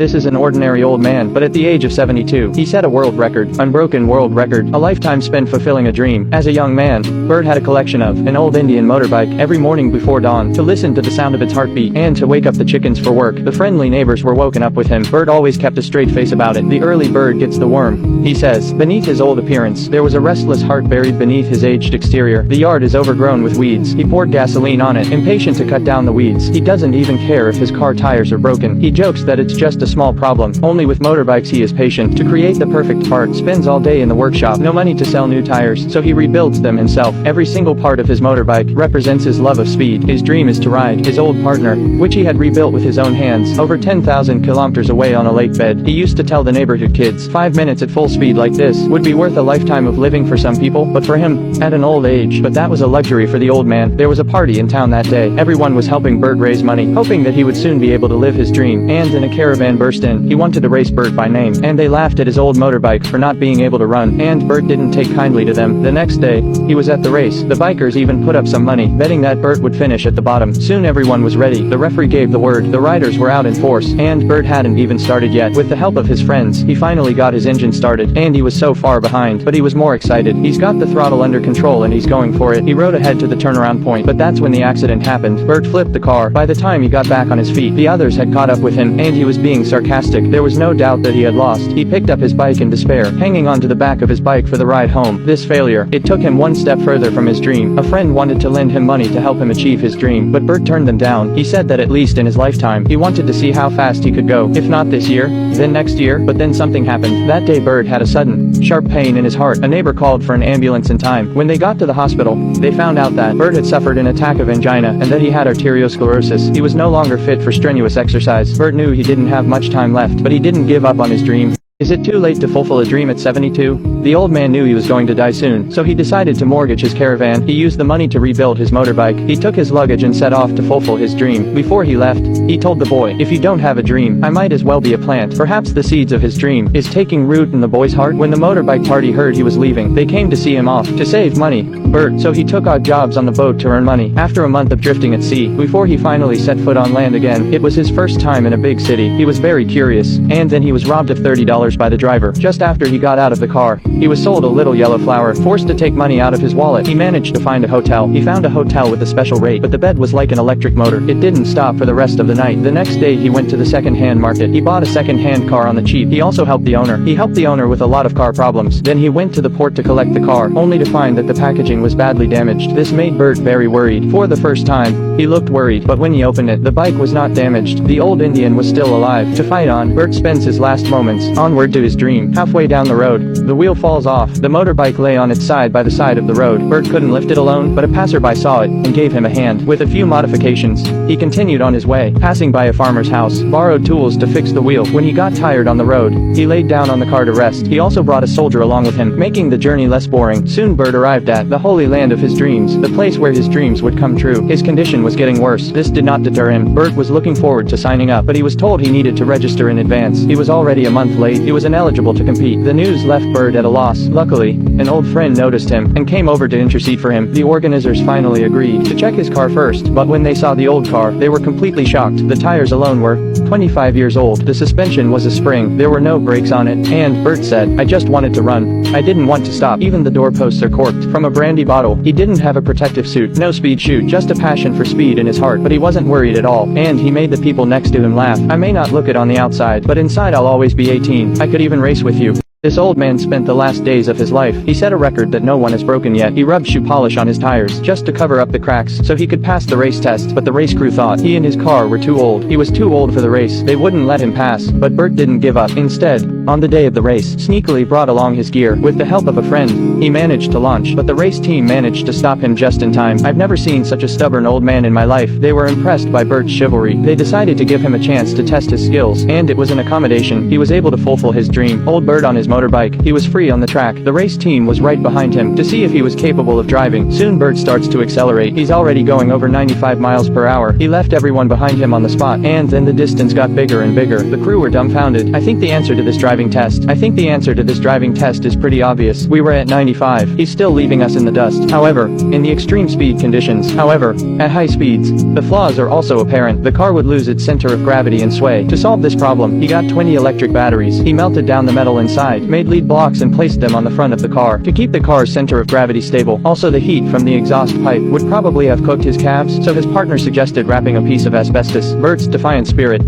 This is an ordinary old man, but at the age of 72, he set a world record, unbroken world record, a lifetime spent fulfilling a dream. As a young man, Bert had a collection of an old Indian motorbike every morning before dawn to listen to the sound of its heartbeat and to wake up the chickens for work. The friendly neighbors were woken up with him. Bert always kept a straight face about it. The early bird gets the worm, he says. Beneath his old appearance, there was a restless heart buried beneath his aged exterior. The yard is overgrown with weeds. He poured gasoline on it, impatient to cut down the weeds. He doesn't even care if his car tires are broken. He jokes that it's just a small problem. Only with motorbikes he is patient. To create the perfect part, spends all day in the workshop. No money to sell new tires, so he rebuilds them himself. Every single part of his motorbike represents his love of speed. His dream is to ride his old partner, which he had rebuilt with his own hands, over 10,000 kilometers away on a lake bed. He used to tell the neighborhood kids, 5 minutes at full speed like this would be worth a lifetime of living for some people, but for him, at an old age. But that was a luxury for the old man. There was a party in town that day. Everyone was helping Bert raise money, hoping that he would soon be able to live his dream. And then a caravan burst in. He wanted to race Bert by name, and they laughed at his old motorbike for not being able to run, and Bert didn't take kindly to them. The next day, he was at the race. The bikers even put up some money, betting that Bert would finish at the bottom. Soon everyone was ready. The referee gave the word. The riders were out in force, and Bert hadn't even started yet. With the help of his friends, he finally got his engine started, and he was so far behind, but he was more excited. He's got the throttle under control and he's going for it. He rode ahead to the turnaround point, but that's when the accident happened. Bert flipped the car. By the time he got back on his feet, the others had caught up with him, and he was being sarcastic. There was no doubt that he had lost. He picked up his bike in despair, hanging onto the back of his bike for the ride home. This failure, it took him one step further from his dream. A friend wanted to lend him money to help him achieve his dream, but Bert turned them down. He said that at least in his lifetime, he wanted to see how fast he could go. If not this year, then next year. But then something happened. That day Bert had a sudden, sharp pain in his heart. A neighbor called for an ambulance in time. When they got to the hospital, they found out that Bert had suffered an attack of angina and that he had arteriosclerosis. He was no longer fit for strenuous exercise. Bert knew he didn't have much time left, but he didn't give up on his dream. Is it too late to fulfill a dream at 72? The old man knew he was going to die soon, so he decided to mortgage his caravan. He used the money to rebuild his motorbike. He took his luggage and set off to fulfill his dream. Before he left, he told the boy, "If you don't have a dream, I might as well be a plant." Perhaps the seeds of his dream is taking root in the boy's heart. When the motorbike party heard he was leaving, they came to see him off, to save money. Bert, so he took odd jobs on the boat to earn money. After a month of drifting at sea, before he finally set foot on land again, it was his first time in a big city. He was very curious, and then he was robbed of $30 by the driver. Just after he got out of the car, he was sold a little yellow flower, forced to take money out of his wallet. He managed to find a hotel. He found a hotel with a special rate, but the bed was like an electric motor. It didn't stop for the rest of the night. The next day he went to the second-hand market. He bought a second-hand car on the cheap. He also helped the owner. He helped the owner with a lot of car problems. Then he went to the port to collect the car, only to find that the packaging was badly damaged. This made Bert very worried. For the first time, he looked worried, but when he opened it, the bike was not damaged. The old Indian was still alive. To fight on, Bert spends his last moments onward to his dream. Halfway down the road, the wheel falls off. The motorbike lay on its side by the side of the road. Bert couldn't lift it alone, but a passerby saw it and gave him a hand. With a few modifications, he continued on his way, passing by a farmer's house, borrowed tools to fix the wheel. When he got tired on the road, he laid down on the car to rest. He also brought a soldier along with him, making the journey less boring. Soon Bert arrived at the holy land of his dreams, the place where his dreams would come true. His condition was getting worse. This did not deter him. Bert was looking forward to signing up, but he was told he needed to register in advance. He was already a month late. He was ineligible to compete. The news left Bert at a loss. Luckily, an old friend noticed him and came over to intercede for him. The organizers finally agreed to check his car first, but when they saw the old car, they were completely shocked. The tires alone were 25 years old. The suspension was a spring. There were no brakes on it, and Bert said, "I just wanted to run. I didn't want to stop." Even the doorposts are corked from a brandy bottle. He didn't have a protective suit, no speed chute, just a passion for speed in his heart, but he wasn't worried at all, and he made the people next to him laugh. "I may not look it on the outside, but inside I'll always be 18. I could even race with you." This old man spent the last days of his life. He set a record that no one has broken yet. He rubbed shoe polish on his tires just to cover up the cracks so he could pass the race test, but the race crew thought he and his car were too old. He was too old for the race. They wouldn't let him pass, but Bert didn't give up. Instead, on the day of the race, sneakily brought along his gear. With the help of a friend, he managed to launch, but the race team managed to stop him just in time. I've never seen such a stubborn old man in my life. They were impressed by Bert's chivalry. They decided to give him a chance to test his skills, and it was an accommodation. He was able to fulfill his dream. Old Bert on his motorbike. He was free on the track. The race team was right behind him to see if he was capable of driving. Soon Bert starts to accelerate. He's already going over 95 miles per hour. He left everyone behind him on the spot, and then the distance got bigger and bigger. The crew were dumbfounded. I think the answer to this driving driving test. I think the answer to this driving test is pretty obvious. We were at 95. He's still leaving us in the dust. However, in the extreme speed conditions, at high speeds, the flaws are also apparent. The car would lose its center of gravity and sway. To solve this problem, he got 20 electric batteries. He melted down the metal inside, made lead blocks and placed them on the front of the car to keep the car's center of gravity stable. Also, the heat from the exhaust pipe would probably have cooked his calves, so his partner suggested wrapping a piece of asbestos. Bert's defiant spirit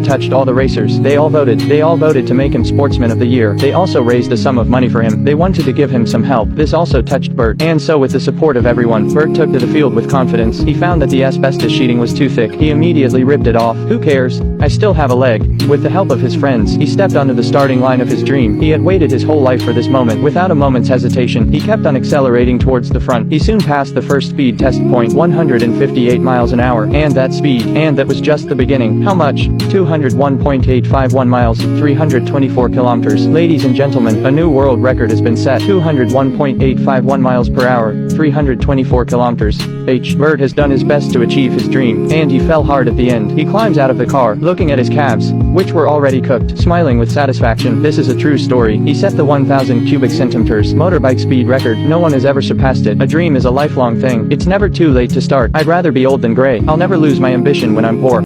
touched all the racers. They all voted to make him Sportsman of the Year. They also raised a sum of money for him. They wanted to give him some help. This also touched Bert. And so with the support of everyone, Bert took to the field with confidence. He found that the asbestos sheeting was too thick. He immediately ripped it off. Who cares? I still have a leg. With the help of his friends, he stepped onto the starting line of his dream. He had waited his whole life for this moment. Without a moment's hesitation, he kept on accelerating towards the front. He soon passed the first speed test point, 158 miles an hour. And that was just the beginning. How much? 201.851 miles, 324 kilometers. Ladies and gentlemen, a new world record has been set. 201.851 miles per hour, 324 kilometers. Bert has done his best to achieve his dream, and he fell hard at the end. He climbs out of the car, looking at his calves, which were already cooked, smiling with satisfaction. This is a true story. He set the 1,000 cubic centimeters motorbike speed record. No one has ever surpassed it. A dream is a lifelong thing. It's never too late to start. I'd rather be old than gray. I'll never lose my ambition when I'm poor.